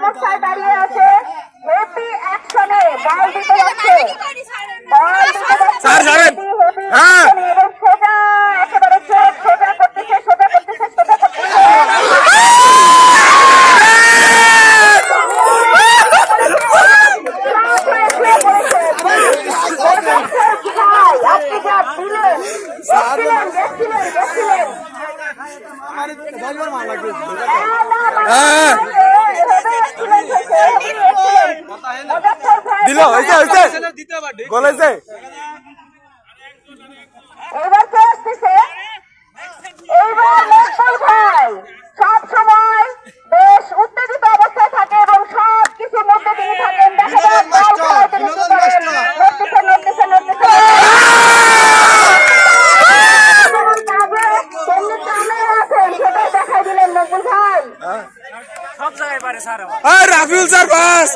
অবস্থায় দাঁড়িয়ে আছে, হেভি অ্যাকশনে বল দিতে যাচ্ছে, বল দিতে যাচ্ছে হেভি অ্যাকশনে এবং সোজা একেবারে চোখ সোজা করতেছে, সোজা করতেছে, সোজা করতেছে। আপনি যা দিলেন, গেছিলেন। দিল গোল হয়েছে। এবার কে আসতেছে? এইবার মকবুল ভাই সব সময় বেশ উত্তেজিত অবস্থায় থাকে এবং সব কিছুর মধ্যে তিনি থাকেন। দেখা যাক বল খেলায় তিনি কি করেন। নড়তেছে। সেটাই দেখাই দিলেন মকবুল ভাই। রাফিউল স্যার বাস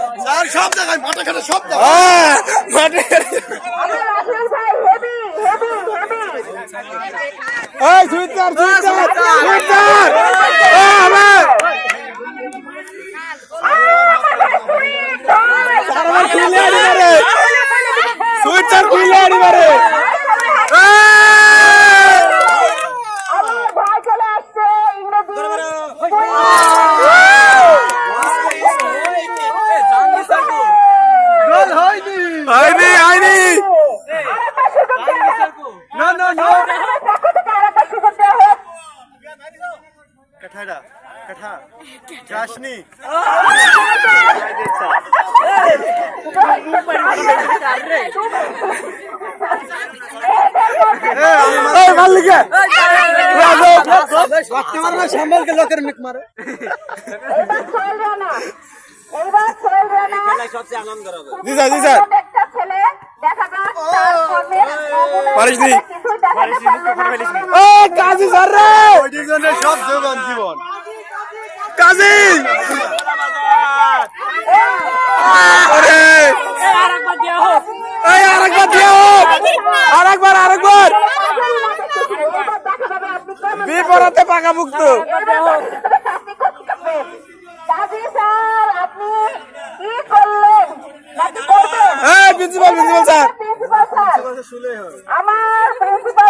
সব জায়গায় মাঠে ঘাটে সব মাঠে রাফিউল ভাই হেভি। সুইটার ভাই চলে আসছে হয়নি যাসনি সাম্বালকে লোকের মিক মারে। কাজী স্যার রে সব জীবন কাজী আরেকবার বিপরীতে পাকা মুক্ত। প্রিন্সিপাল স্যার, আমার প্রিন্সিপাল